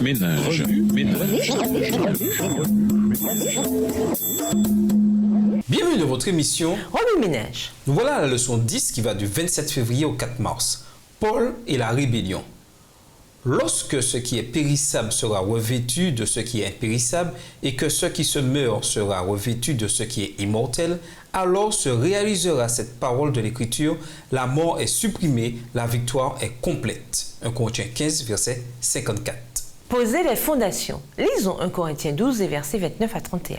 ménage. Bienvenue dans votre émission Remue ménage. Nous voilà à la leçon 10 qui va du 27 février au 4 mars. Paul et la rébellion. Lorsque ce qui est périssable sera revêtu de ce qui est impérissable et que ce qui se meurt sera revêtu de ce qui est immortel, alors se réalisera cette parole de l'Écriture, la mort est supprimée, la victoire est complète. 1 Corinthiens 15, verset 54. Posez les fondations. Lisons 1 Corinthiens 12 et versets 29 à 31.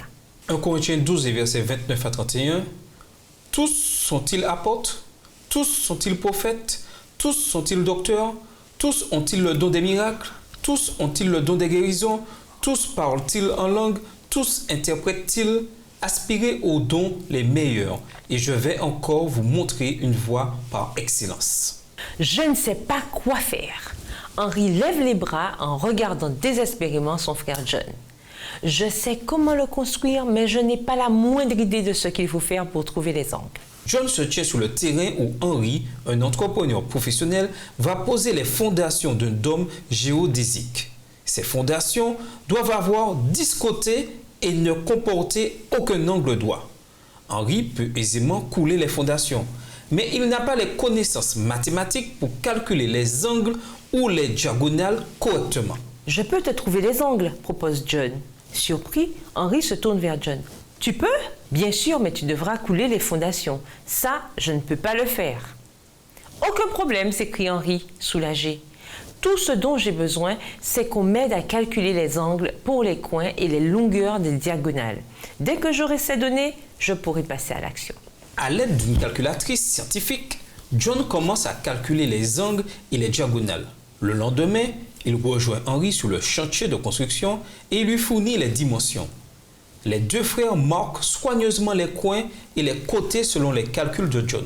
1 Corinthiens 12 et versets 29 à 31. Tous sont-ils apôtres? Tous sont-ils prophètes? Tous sont-ils docteurs? Tous ont-ils le don des miracles? Tous ont-ils le don des guérisons? Tous parlent-ils en langue? Tous interprètent-ils? Aspirez aux dons les meilleurs, et je vais encore vous montrer une voie par excellence. Je ne sais pas quoi faire. Henri lève les bras en regardant désespérément son frère John. Je sais comment le construire, mais je n'ai pas la moindre idée de ce qu'il faut faire pour trouver les angles. John se tient sur le terrain où Henri, un entrepreneur professionnel, va poser les fondations d'un dôme géodésique. Ces fondations doivent avoir 10 côtés et ne comporter aucun angle droit. Henri peut aisément couler les fondations, mais il n'a pas les connaissances mathématiques pour calculer les angles ou les diagonales correctement. Je peux te trouver les angles, propose John. Surpris, Henri se tourne vers John. Tu peux? Bien sûr, mais tu devras couler les fondations. Ça, je ne peux pas le faire. Aucun problème, s'écrie Henri, soulagé. Tout ce dont j'ai besoin, c'est qu'on m'aide à calculer les angles pour les coins et les longueurs des diagonales. Dès que j'aurai ces données, je pourrai passer à l'action. À l'aide d'une calculatrice scientifique, John commence à calculer les angles et les diagonales. Le lendemain, il rejoint Henri sur le chantier de construction et lui fournit les dimensions. Les deux frères marquent soigneusement les coins et les côtés selon les calculs de John.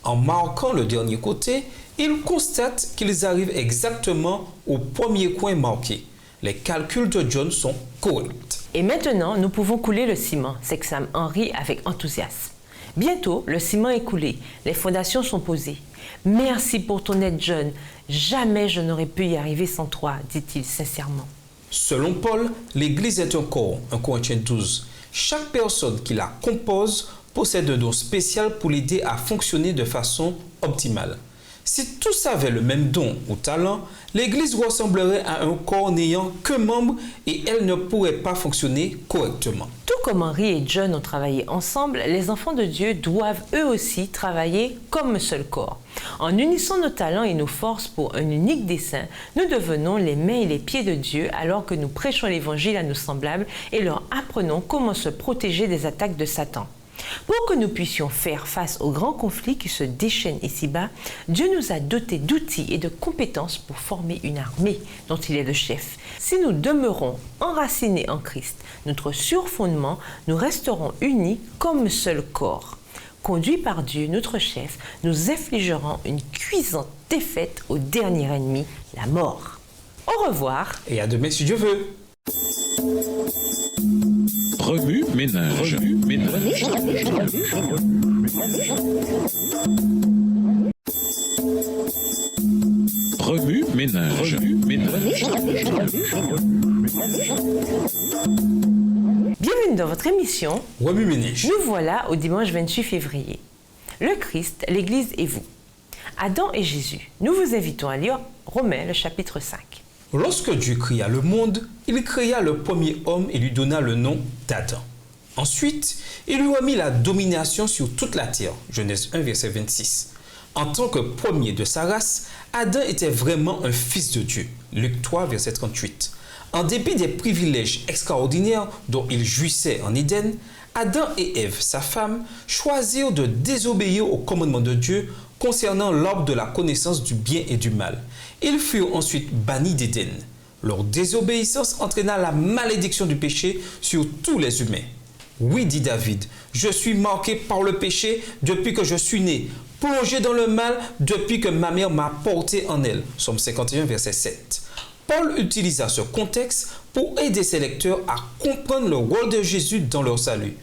En marquant le dernier côté, ils constatent qu'ils arrivent exactement au premier coin marqué. Les calculs de John sont corrects. Et maintenant, nous pouvons couler le ciment, s'exclame Henri avec enthousiasme. Bientôt, le ciment est coulé, les fondations sont posées. Merci pour ton aide, John. Jamais je n'aurais pu y arriver sans toi, dit-il sincèrement. Selon Paul, l'Église est un corps, 1 Corinthiens 12. Chaque personne qui la compose possède un don spécial pour l'aider à fonctionner de façon optimale. Si tous avaient le même don ou talent, l'Église ressemblerait à un corps n'ayant qu'un membre et elle ne pourrait pas fonctionner correctement. Tout comme Henri et John ont travaillé ensemble, les enfants de Dieu doivent eux aussi travailler comme un seul corps. En unissant nos talents et nos forces pour un unique dessein, nous devenons les mains et les pieds de Dieu alors que nous prêchons l'Évangile à nos semblables et leur apprenons comment se protéger des attaques de Satan. Pour que nous puissions faire face aux grands conflits qui se déchaînent ici-bas, Dieu nous a dotés d'outils et de compétences pour former une armée dont il est le chef. Si nous demeurons enracinés en Christ, notre surfondement, nous resterons unis comme un seul corps. Conduits par Dieu, notre chef, nous infligerons une cuisante défaite au dernier ennemi, la mort. Au revoir. Et à demain si Dieu veut. Remue ménage. Remue ménage. Bienvenue dans votre émission Remue ménage. Nous voilà au dimanche 28 février. Le Christ, l'Église et vous. Adam et Jésus. Nous vous invitons à lire Romains, le chapitre 5. Lorsque Dieu créa le monde, il créa le premier homme et lui donna le nom d'Adam. Ensuite, il lui remit la domination sur toute la terre. Genèse 1, verset 26. En tant que premier de sa race, Adam était vraiment un fils de Dieu. Luc 3, verset 38. En dépit des privilèges extraordinaires dont il jouissait en Éden, Adam et Ève, sa femme, choisirent de désobéir au commandement de Dieu concernant l'arbre de la connaissance du bien et du mal. Ils furent ensuite bannis d'Éden. Leur désobéissance entraîna la malédiction du péché sur tous les humains. Oui, dit David, je suis marqué par le péché depuis que je suis né, plongé dans le mal depuis que ma mère m'a porté en elle. Psaume 51, verset 7. Paul utilisa ce contexte pour aider ses lecteurs à comprendre le rôle de Jésus dans leur salut.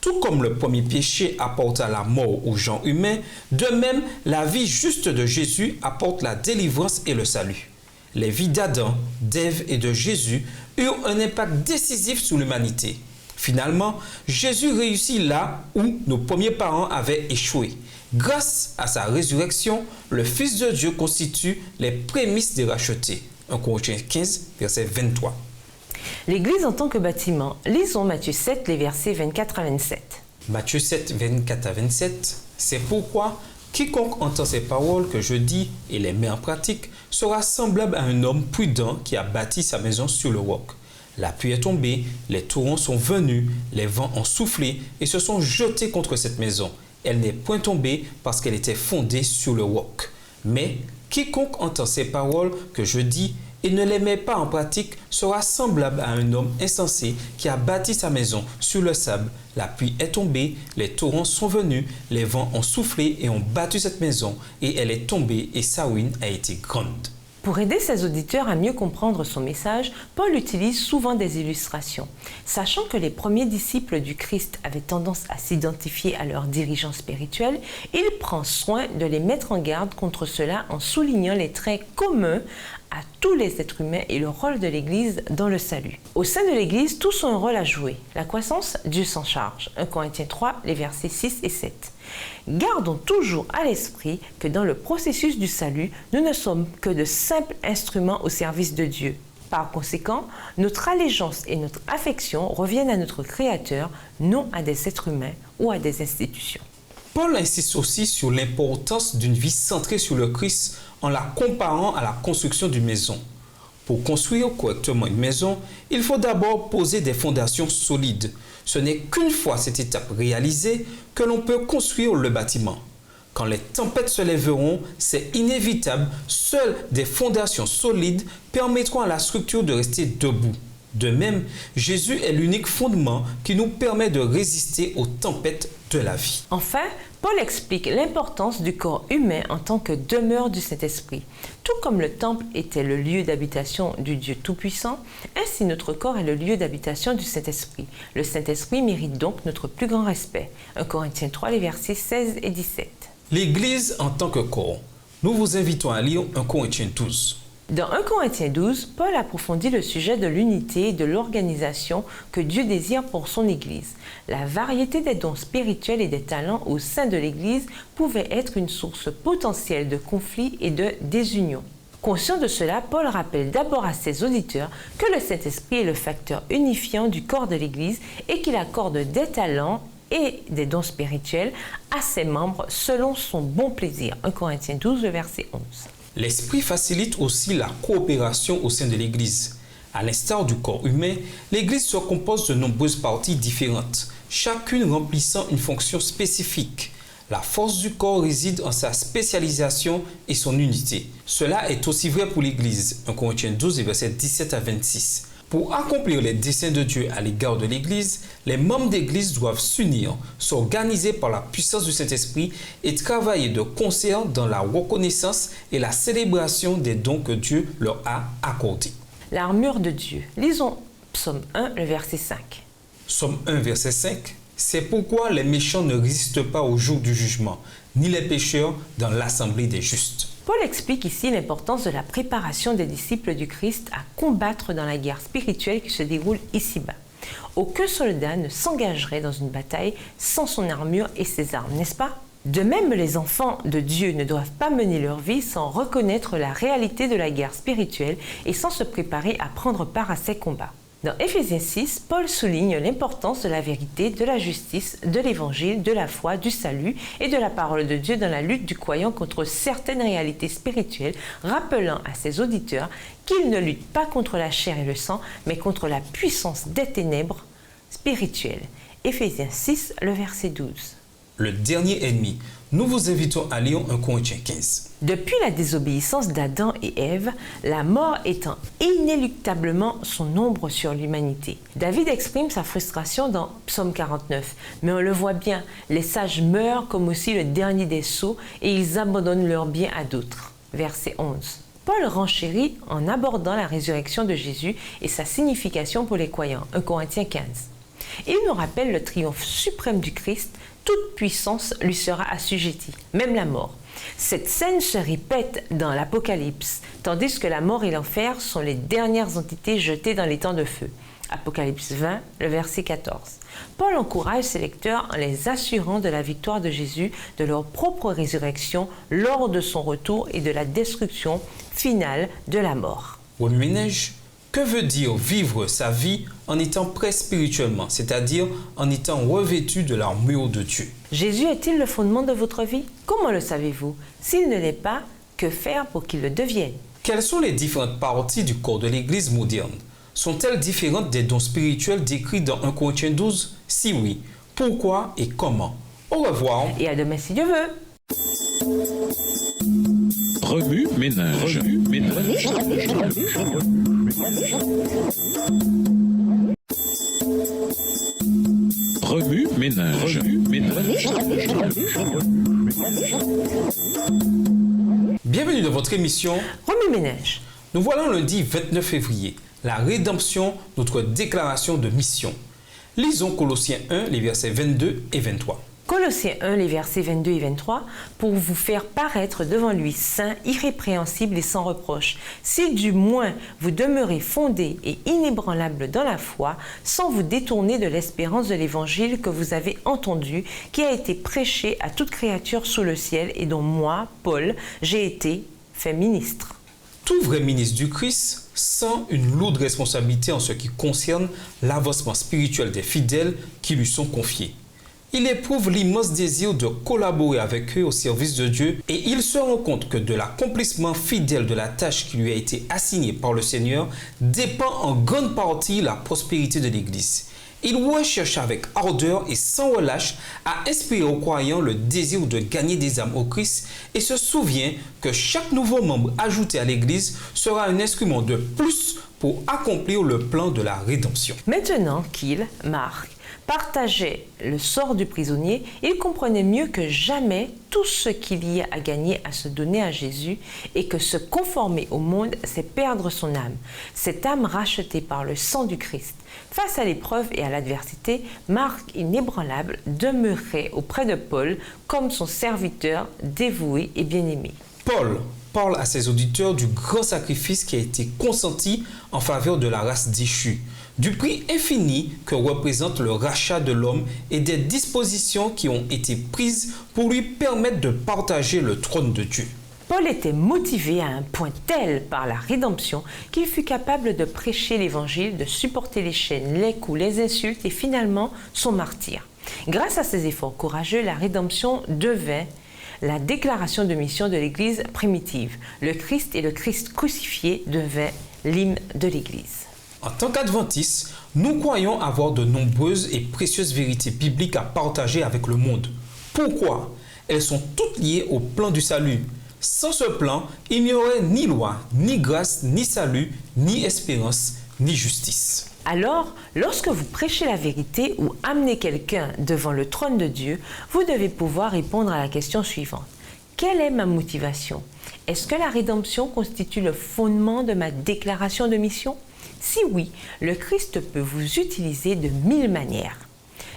Tout comme le premier péché apporta la mort au genre humain, de même, la vie juste de Jésus apporte la délivrance et le salut. Les vies d'Adam, d'Ève et de Jésus eurent un impact décisif sur l'humanité. Finalement, Jésus réussit là où nos premiers parents avaient échoué. Grâce à sa résurrection, le Fils de Dieu constitue les prémices des rachetés. 1 Corinthiens 15, verset 23. L'Église en tant que bâtiment, lisons Matthieu 7, les versets 24 à 27. Matthieu 7, 24 à 27, c'est pourquoi quiconque entend ces paroles que je dis et les met en pratique sera semblable à un homme prudent qui a bâti sa maison sur le roc. La pluie est tombée, les torrents sont venus, les vents ont soufflé et se sont jetés contre cette maison. Elle n'est point tombée parce qu'elle était fondée sur le roc. Mais quiconque entend ces paroles que je dis et ne les met pas en pratique sera semblable à un homme insensé qui a bâti sa maison sur le sable. La pluie est tombée, les torrents sont venus, les vents ont soufflé et ont battu cette maison et elle est tombée et sa ruine a été grande. Pour aider ses auditeurs à mieux comprendre son message, Paul utilise souvent des illustrations. Sachant que les premiers disciples du Christ avaient tendance à s'identifier à leurs dirigeants spirituels, il prend soin de les mettre en garde contre cela en soulignant les traits communs à tous les êtres humains et le rôle de l'Église dans le salut. Au sein de l'Église, tous ont un rôle à jouer. La croissance, Dieu s'en charge. 1 Corinthiens 3, les versets 6 et 7. Gardons toujours à l'esprit que dans le processus du salut, nous ne sommes que de simples instruments au service de Dieu. Par conséquent, notre allégeance et notre affection reviennent à notre Créateur, non à des êtres humains ou à des institutions. Paul insiste aussi sur l'importance d'une vie centrée sur le Christ en la comparant à la construction d'une maison. Pour construire correctement une maison, il faut d'abord poser des fondations solides. Ce n'est qu'une fois cette étape réalisée que l'on peut construire le bâtiment. Quand les tempêtes se lèveront, c'est inévitable, seules des fondations solides permettront à la structure de rester debout. De même, Jésus est l'unique fondement qui nous permet de résister aux tempêtes de la vie. Enfin, Paul explique l'importance du corps humain en tant que demeure du Saint-Esprit. Tout comme le temple était le lieu d'habitation du Dieu Tout-Puissant, ainsi notre corps est le lieu d'habitation du Saint-Esprit. Le Saint-Esprit mérite donc notre plus grand respect. 1 Corinthiens 3, les versets 16 et 17. L'Église en tant que corps. Nous vous invitons à lire 1 Corinthiens 12. Dans 1 Corinthiens 12, Paul approfondit le sujet de l'unité et de l'organisation que Dieu désire pour son Église. La variété des dons spirituels et des talents au sein de l'Église pouvait être une source potentielle de conflits et de désunion. Conscient de cela, Paul rappelle d'abord à ses auditeurs que le Saint-Esprit est le facteur unifiant du corps de l'Église et qu'il accorde des talents et des dons spirituels à ses membres selon son bon plaisir. 1 Corinthiens 12, verset 11. L'Esprit facilite aussi la coopération au sein de l'Église. À l'instar du corps humain, l'Église se compose de nombreuses parties différentes, chacune remplissant une fonction spécifique. La force du corps réside en sa spécialisation et son unité. Cela est aussi vrai pour l'Église. 1 Corinthiens 12, versets 17 à 26. Pour accomplir les desseins de Dieu à l'égard de l'Église, les membres d'Église doivent s'unir, s'organiser par la puissance du Saint-Esprit et travailler de concert dans la reconnaissance et la célébration des dons que Dieu leur a accordés. L'armure de Dieu. Lisons Psaume 1, le verset 5. Psaume 1, verset 5. C'est pourquoi les méchants ne résistent pas au jour du jugement, ni les pécheurs dans l'assemblée des justes. Paul explique ici l'importance de la préparation des disciples du Christ à combattre dans la guerre spirituelle qui se déroule ici-bas. Aucun soldat ne s'engagerait dans une bataille sans son armure et ses armes, n'est-ce pas? De même, les enfants de Dieu ne doivent pas mener leur vie sans reconnaître la réalité de la guerre spirituelle et sans se préparer à prendre part à ces combats. Dans Éphésiens 6, Paul souligne l'importance de la vérité, de la justice, de l'évangile, de la foi, du salut et de la parole de Dieu dans la lutte du croyant contre certaines réalités spirituelles, rappelant à ses auditeurs qu'il ne lutte pas contre la chair et le sang, mais contre la puissance des ténèbres spirituelles. Éphésiens 6, le verset 12. Le dernier ennemi. Nous vous invitons à lire 1 Corinthiens 15. Depuis la désobéissance d'Adam et Ève, la mort étend inéluctablement son ombre sur l'humanité. David exprime sa frustration dans Psaume 49. Mais on le voit bien, les sages meurent comme aussi le dernier des sots et ils abandonnent leurs biens à d'autres. Verset 11. Paul renchérit en abordant la résurrection de Jésus et sa signification pour les croyants. 1 Corinthiens 15. Il nous rappelle le triomphe suprême du Christ, toute puissance lui sera assujettie, même la mort. Cette scène se répète dans l'Apocalypse, tandis que la mort et l'enfer sont les dernières entités jetées dans les temps de feu. Apocalypse 20, le verset 14. Paul encourage ses lecteurs en les assurant de la victoire de Jésus, de leur propre résurrection lors de son retour et de la destruction finale de la mort. Remue-ménage, que veut dire vivre sa vie en étant prêt spirituellement, c'est-à-dire en étant revêtu de l'armure de Dieu? Jésus est-il le fondement de votre vie? Comment le savez-vous? S'il ne l'est pas, que faire pour qu'il le devienne? Quelles sont les différentes parties du corps de l'Église moderne? Sont-elles différentes des dons spirituels décrits dans 1 Corinthiens 12? Si oui, pourquoi et comment? Au revoir. Et à demain si Dieu veut. Remue-ménage. Remue-ménage. Remue-ménage. Remue-ménage. Bienvenue dans votre émission Remue-ménage. Nous voilà lundi 29 février, la rédemption, notre déclaration de mission. Lisons Colossiens 1, les versets 22 et 23. Colossiens 1, les versets 22 et 23, pour vous faire paraître devant lui saint, irrépréhensible et sans reproche, si du moins vous demeurez fondés et inébranlables dans la foi, sans vous détourner de l'espérance de l'évangile que vous avez entendu, qui a été prêché à toute créature sous le ciel et dont moi, Paul, j'ai été fait ministre. Tout vrai ministre du Christ sent une lourde responsabilité en ce qui concerne l'avancement spirituel des fidèles qui lui sont confiés. Il éprouve l'immense désir de collaborer avec eux au service de Dieu et il se rend compte que de l'accomplissement fidèle de la tâche qui lui a été assignée par le Seigneur dépend en grande partie la prospérité de l'Église. Il recherche avec ardeur et sans relâche à inspirer aux croyants le désir de gagner des âmes au Christ et se souvient que chaque nouveau membre ajouté à l'Église sera un instrument de plus pour accomplir le plan de la rédemption. Maintenant qu'il, Marc, partageait le sort du prisonnier, il comprenait mieux que jamais tout ce qu'il y a à gagner à se donner à Jésus et que se conformer au monde, c'est perdre son âme. Cette âme rachetée par le sang du Christ. Face à l'épreuve et à l'adversité, Marc, inébranlable, demeurait auprès de Paul comme son serviteur dévoué et bien-aimé. Paul parle à ses auditeurs du grand sacrifice qui a été consenti en faveur de la race déchue, du prix infini que représente le rachat de l'homme et des dispositions qui ont été prises pour lui permettre de partager le trône de Dieu. Paul était motivé à un point tel par la rédemption qu'il fut capable de prêcher l'évangile, de supporter les chaînes, les coups, les insultes et finalement son martyre. Grâce à ses efforts courageux, la rédemption devint la déclaration de mission de l'Église primitive. Le Christ et le Christ crucifié devaient l'hymne de l'Église. En tant qu'adventistes, nous croyons avoir de nombreuses et précieuses vérités bibliques à partager avec le monde. Pourquoi? Elles sont toutes liées au plan du salut. Sans ce plan, il n'y aurait ni loi, ni grâce, ni salut, ni espérance, ni justice. Alors, lorsque vous prêchez la vérité ou amenez quelqu'un devant le trône de Dieu, vous devez pouvoir répondre à la question suivante. Quelle est ma motivation? Est-ce que la rédemption constitue le fondement de ma déclaration de mission? Si oui, le Christ peut vous utiliser de 1000 manières.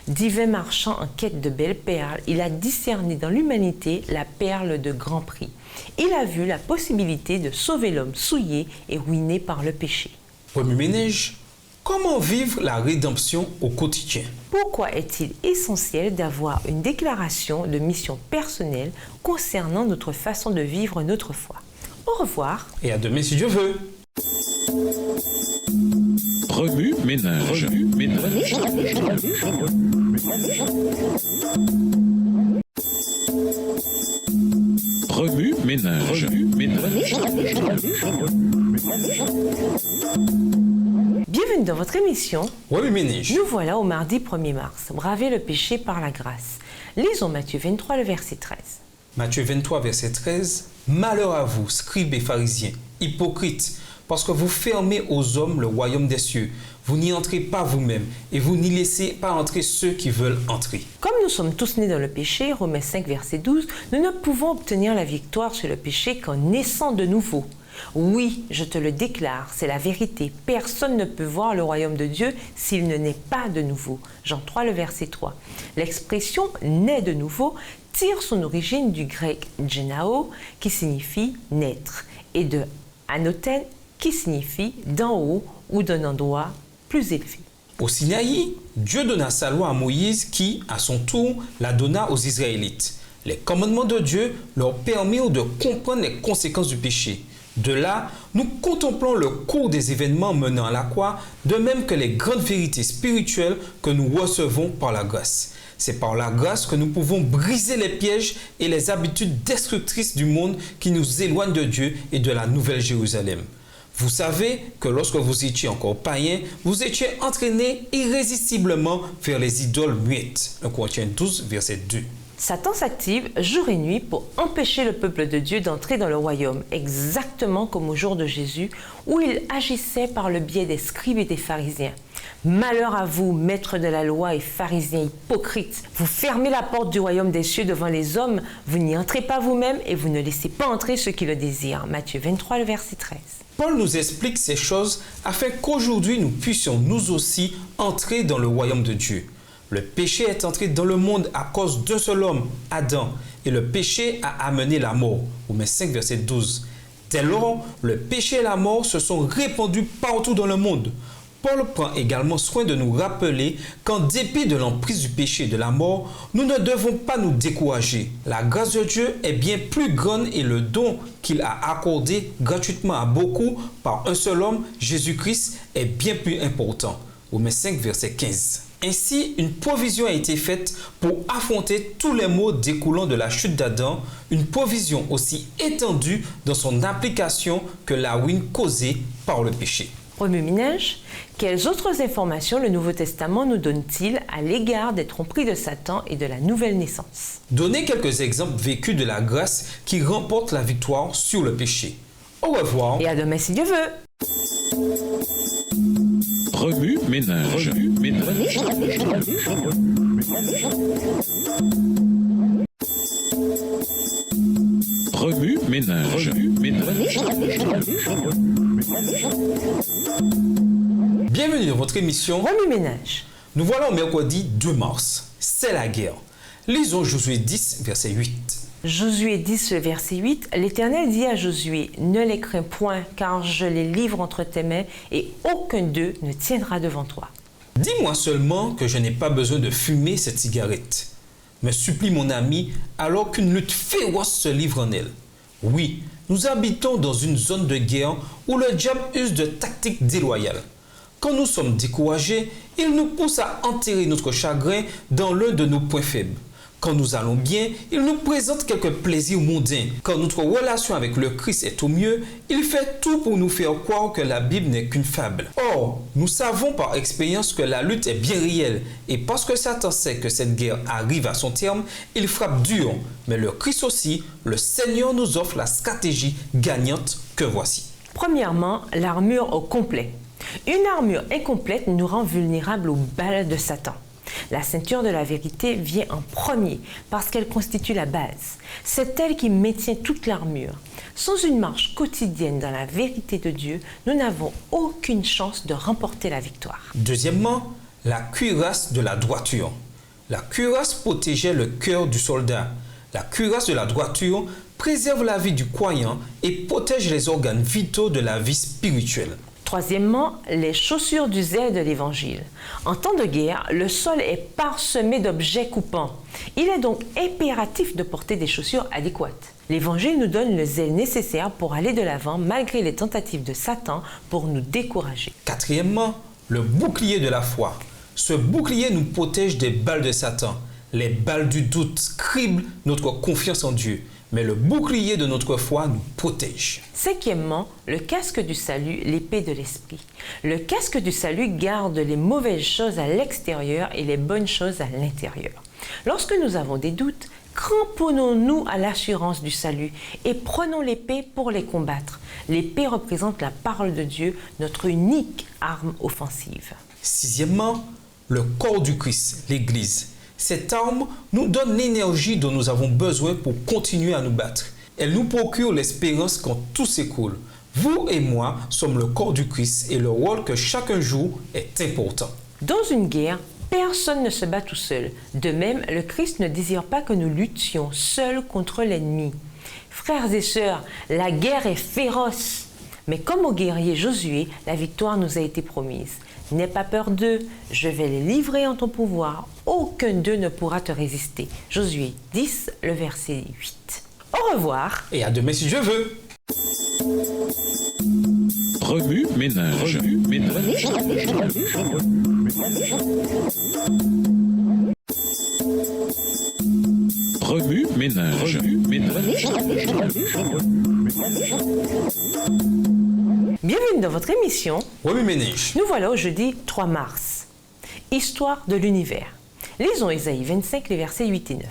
Divin marchand en quête de belles perles, il a discerné dans l'humanité la perle de grand prix. Il a vu la possibilité de sauver l'homme souillé et ruiné par le péché. Remue-ménage, comment vivre la rédemption au quotidien? Pourquoi est-il essentiel d'avoir une déclaration de mission personnelle concernant notre façon de vivre notre foi? Au revoir. Et à demain si Dieu veut. Remue-ménage. Remue-ménage. Remue-ménage. Remue-ménage. Bienvenue dans votre émission. Remue-ménage. Nous voilà au mardi 1er mars. Bravez le péché par la grâce. Lisons Matthieu 23, le verset 13. Matthieu 23, verset 13. Malheur à vous, scribes et pharisiens, hypocrites, parce que vous fermez aux hommes le royaume des cieux. Vous n'y entrez pas vous-même et vous n'y laissez pas entrer ceux qui veulent entrer. Comme nous sommes tous nés dans le péché, Romains 5, verset 12, nous ne pouvons obtenir la victoire sur le péché qu'en naissant de nouveau. Oui, je te le déclare, c'est la vérité. Personne ne peut voir le royaume de Dieu s'il ne naît pas de nouveau. Jean 3, le verset 3. L'expression « naît de nouveau » tire son origine du grec « genao » qui signifie « naître » et de « anoten » qui signifie « d'en haut » ou d'un endroit plus élevé. Au Sinaï, Dieu donna sa loi à Moïse qui, à son tour, la donna aux Israélites. Les commandements de Dieu leur permirent de comprendre les conséquences du péché. De là, nous contemplons le cours des événements menant à la croix, de même que les grandes vérités spirituelles que nous recevons par la grâce. C'est par la grâce que nous pouvons briser les pièges et les habitudes destructrices du monde qui nous éloignent de Dieu et de la Nouvelle Jérusalem. Vous savez que lorsque vous étiez encore païen, vous étiez entraîné irrésistiblement vers les idoles muettes. 1 Corinthiens 12, verset 2. Satan s'active jour et nuit pour empêcher le peuple de Dieu d'entrer dans le royaume, exactement comme au jour de Jésus, où il agissait par le biais des scribes et des pharisiens. Malheur à vous, maîtres de la loi et pharisiens hypocrites. Vous fermez la porte du royaume des cieux devant les hommes, vous n'y entrez pas vous-même et vous ne laissez pas entrer ceux qui le désirent. Matthieu 23, le verset 13. Paul nous explique ces choses afin qu'aujourd'hui nous puissions nous aussi entrer dans le royaume de Dieu. Le péché est entré dans le monde à cause d'un seul homme, Adam, et le péché a amené la mort. Romains 5, verset 12. Dès lors, le péché et la mort se sont répandus partout dans le monde. Paul prend également soin de nous rappeler qu'en dépit de l'emprise du péché et de la mort, nous ne devons pas nous décourager. La grâce de Dieu est bien plus grande et le don qu'il a accordé gratuitement à beaucoup par un seul homme, Jésus-Christ, est bien plus important. Romains 5, verset 15. Ainsi, une provision a été faite pour affronter tous les maux découlant de la chute d'Adam, une provision aussi étendue dans son application que la ruine causée par le péché. Remue-ménage, quelles autres informations le Nouveau Testament nous donne-t-il à l'égard des tromperies de Satan et de la nouvelle naissance? Donnez quelques exemples vécus de la grâce qui remporte la victoire sur le péché. Au revoir. Et à demain si Dieu veut. Remue-ménage. Remue-ménage. Bienvenue dans votre émission Remue-ménage. Nous voilà au mercredi 2 mars. C'est la guerre. Lisons Josué 10, verset 8. Josué 10, le verset 8, l'Éternel dit à Josué, « Ne les crains point, car je les livre entre tes mains, et aucun d'eux ne tiendra devant toi. » Dis-moi seulement que je n'ai pas besoin de fumer cette cigarette, me supplie mon ami, alors qu'une lutte féroce se livre en elle. Oui, nous habitons dans une zone de guerre où le diable use de tactiques déloyales. Quand nous sommes découragés, il nous pousse à enterrer notre chagrin dans l'un de nos points faibles. Quand nous allons bien, il nous présente quelques plaisirs mondains. Quand notre relation avec le Christ est au mieux, il fait tout pour nous faire croire que la Bible n'est qu'une fable. Or, nous savons par expérience que la lutte est bien réelle. Et parce que Satan sait que cette guerre arrive à son terme, il frappe dur. Mais le Christ aussi, le Seigneur nous offre la stratégie gagnante que voici. Premièrement, l'armure au complet. Une armure incomplète nous rend vulnérables aux balles de Satan. La ceinture de la vérité vient en premier parce qu'elle constitue la base. C'est elle qui maintient toute l'armure. Sans une marche quotidienne dans la vérité de Dieu, nous n'avons aucune chance de remporter la victoire. Deuxièmement, la cuirasse de la droiture. La cuirasse protégeait le cœur du soldat. La cuirasse de la droiture préserve la vie du croyant et protège les organes vitaux de la vie spirituelle. Troisièmement, les chaussures du zèle de l'Évangile. En temps de guerre, le sol est parsemé d'objets coupants. Il est donc impératif de porter des chaussures adéquates. L'Évangile nous donne le zèle nécessaire pour aller de l'avant malgré les tentatives de Satan pour nous décourager. Quatrièmement, le bouclier de la foi. Ce bouclier nous protège des balles de Satan. Les balles du doute criblent notre confiance en Dieu. Mais le bouclier de notre foi nous protège. Cinquièmement, le casque du salut, l'épée de l'esprit. Le casque du salut garde les mauvaises choses à l'extérieur et les bonnes choses à l'intérieur. Lorsque nous avons des doutes, cramponnons-nous à l'assurance du salut et prenons l'épée pour les combattre. L'épée représente la parole de Dieu, notre unique arme offensive. Sixièmement, le corps du Christ, l'Église. Cette arme nous donne l'énergie dont nous avons besoin pour continuer à nous battre. Elle nous procure l'espérance quand tout s'écroule. Vous et moi sommes le corps du Christ et le rôle que chacun joue est important. Dans une guerre, personne ne se bat tout seul. De même, le Christ ne désire pas que nous luttions seuls contre l'ennemi. Frères et sœurs, la guerre est féroce. Mais comme au guerrier Josué, la victoire nous a été promise. N'aie pas peur d'eux, je vais les livrer en ton pouvoir. Aucun d'eux ne pourra te résister. Josué 10, le verset 8. Au revoir. Et à demain si je veux. Remue ménage. Remue ménage. Bienvenue dans votre émission. Remue ménage. Nous voilà au jeudi 3 mars. Histoire de l'univers. Lisons Ésaïe 25, les versets 8 et 9.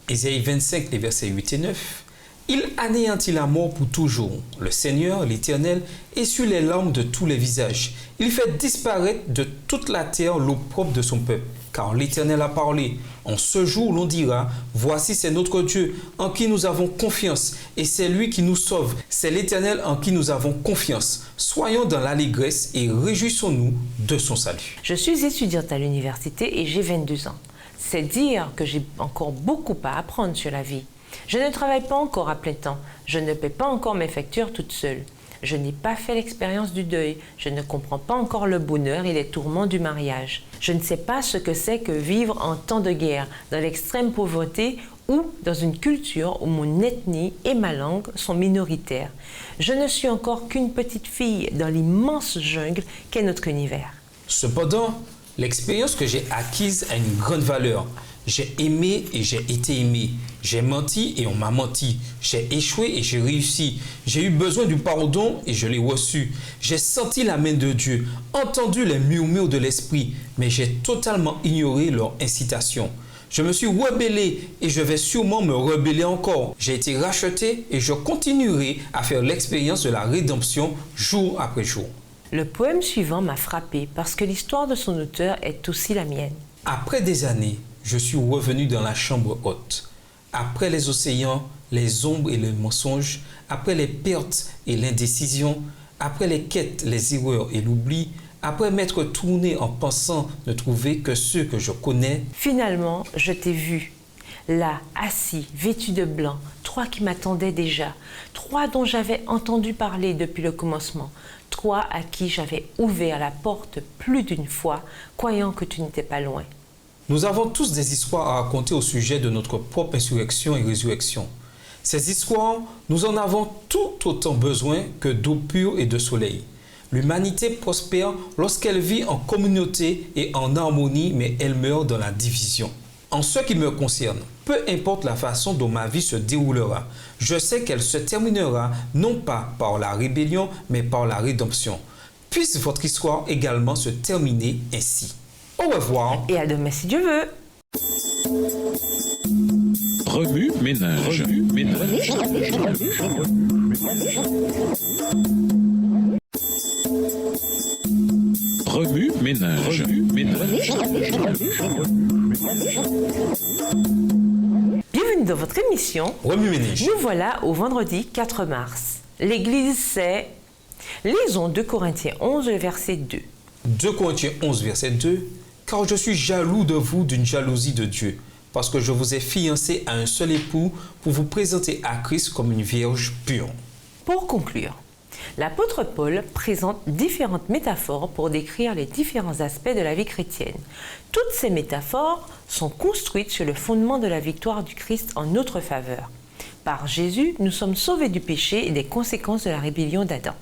Ésaïe 25, les versets 8 et 9. Il anéantit la mort pour toujours. Le Seigneur, l'Éternel, essuie les larmes de tous les visages. Il fait disparaître de toute la terre l'opprobre de son peuple. Car l'Éternel a parlé. En ce jour, l'on dira, voici c'est notre Dieu, en qui nous avons confiance, et c'est lui qui nous sauve. C'est l'Éternel en qui nous avons confiance. Soyons dans l'allégresse et réjouissons-nous de son salut. Je suis étudiante à l'université et j'ai 22 ans. C'est dire que j'ai encore beaucoup à apprendre sur la vie. Je ne travaille pas encore à plein temps. Je ne paie pas encore mes factures toute seule. Je n'ai pas fait l'expérience du deuil. Je ne comprends pas encore le bonheur et les tourments du mariage. Je ne sais pas ce que c'est que vivre en temps de guerre, dans l'extrême pauvreté ou dans une culture où mon ethnie et ma langue sont minoritaires. Je ne suis encore qu'une petite fille dans l'immense jungle qu'est notre univers. Cependant, l'expérience que j'ai acquise a une grande valeur. J'ai aimé et j'ai été aimé. J'ai menti et on m'a menti. J'ai échoué et j'ai réussi. J'ai eu besoin du pardon et je l'ai reçu. J'ai senti la main de Dieu, entendu les murmures de l'esprit, mais j'ai totalement ignoré leur incitation. Je me suis rebellé et je vais sûrement me rebeller encore. J'ai été racheté et je continuerai à faire l'expérience de la rédemption jour après jour. Le poème suivant m'a frappé parce que l'histoire de son auteur est aussi la mienne. Après des années, je suis revenu dans la chambre haute. Après les océans, les ombres et les mensonges, après les pertes et l'indécision, après les quêtes, les erreurs et l'oubli, après m'être tourné en pensant ne trouver que ceux que je connais, Finalement, je t'ai vu, là, assis, vêtu de blanc, toi qui m'attendaient déjà, toi dont j'avais entendu parler depuis le commencement, toi à qui j'avais ouvert la porte plus d'une fois, croyant que tu n'étais pas loin. nous avons tous des histoires à raconter au sujet de notre propre insurrection et résurrection. Ces histoires, nous en avons tout autant besoin que d'eau pure et de soleil. L'humanité prospère lorsqu'elle vit en communauté et en harmonie, mais elle meurt dans la division. En ce qui me concerne, peu importe la façon dont ma vie se déroulera, je sais qu'elle se terminera non pas par la rébellion, mais par la rédemption. Puisse votre histoire également se terminer ainsi. Au revoir. Et à demain si Dieu veut. Remue ménage. Remue ménage. Bienvenue dans votre émission. Remue ménage. Nous voilà au vendredi 4 mars. L'Église, c'est... Lisons 2 Corinthiens 11, verset 2. 2 Corinthiens 11, verset 2. Car je suis jaloux de vous d'une jalousie de Dieu, parce que je vous ai fiancé à un seul époux pour vous présenter à Christ comme une vierge pure. Pour conclure, l'apôtre Paul présente différentes métaphores pour décrire les différents aspects de la vie chrétienne. Toutes ces métaphores sont construites sur le fondement de la victoire du Christ en notre faveur. Par Jésus, nous sommes sauvés du péché et des conséquences de la rébellion d'Adam.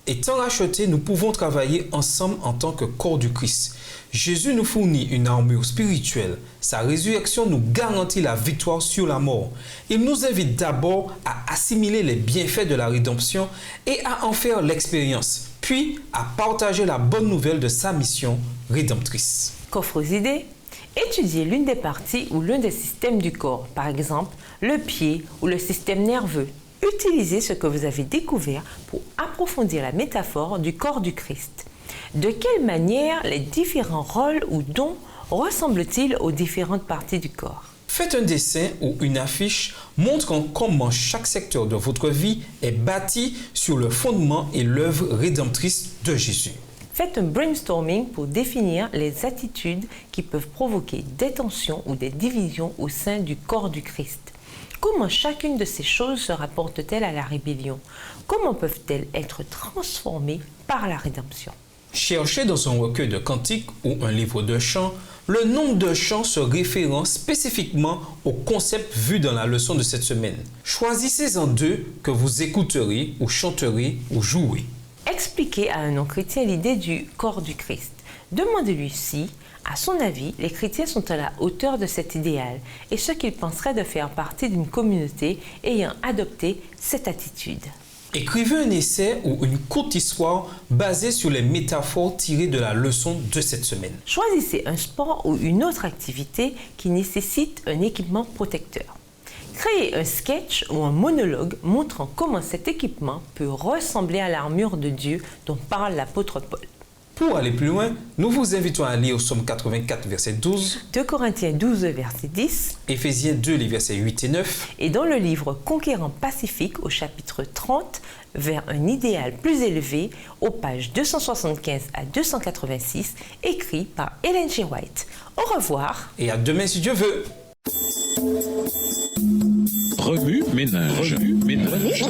Étant rachetés, nous pouvons travailler ensemble en tant que corps du Christ. Jésus nous fournit une armure spirituelle. Sa résurrection nous garantit la victoire sur la mort. Il nous invite d'abord à assimiler les bienfaits de la rédemption et à en faire l'expérience, puis à partager la bonne nouvelle de sa mission rédemptrice. Qu'offre aux idées? Étudiez l'une des parties ou l'un des systèmes du corps, par exemple le pied ou le système nerveux. Utilisez ce que vous avez découvert pour approfondir la métaphore du corps du Christ. De quelle manière les différents rôles ou dons ressemblent-ils aux différentes parties du corps? Faites un dessin ou une affiche montrant comment chaque secteur de votre vie est bâti sur le fondement et l'œuvre rédemptrice de Jésus. Faites un brainstorming pour définir les attitudes qui peuvent provoquer des tensions ou des divisions au sein du corps du Christ. Comment chacune de ces choses se rapporte-t-elle à la rébellion? Comment peuvent-elles être transformées par la rédemption? Cherchez dans un recueil de cantiques ou un livre de chants le nombre de chants se référant spécifiquement au concept vu dans la leçon de cette semaine. Choisissez-en 2 que vous écouterez ou chanterez ou jouerez. Expliquez à un non-chrétien l'idée du corps du Christ. Demandez-lui si, à son avis, les chrétiens sont à la hauteur de cet idéal et ce qu'il penserait de faire partie d'une communauté ayant adopté cette attitude. Écrivez un essai ou une courte histoire basée sur les métaphores tirées de la leçon de cette semaine. Choisissez un sport ou une autre activité qui nécessite un équipement protecteur. Créez un sketch ou un monologue montrant comment cet équipement peut ressembler à l'armure de Dieu dont parle l'apôtre Paul. Pour aller plus loin, nous vous invitons à lire Psaume 84, verset 12, 2 Corinthiens 12, verset 10, Éphésiens 2, les versets 8 et 9, et dans le livre Conquérant Pacifique au chapitre 30, vers un idéal plus élevé, aux pages 275 à 286, écrit par Ellen G. White. Au revoir. et à demain si Dieu veut. Remue ménage. Remue ménage.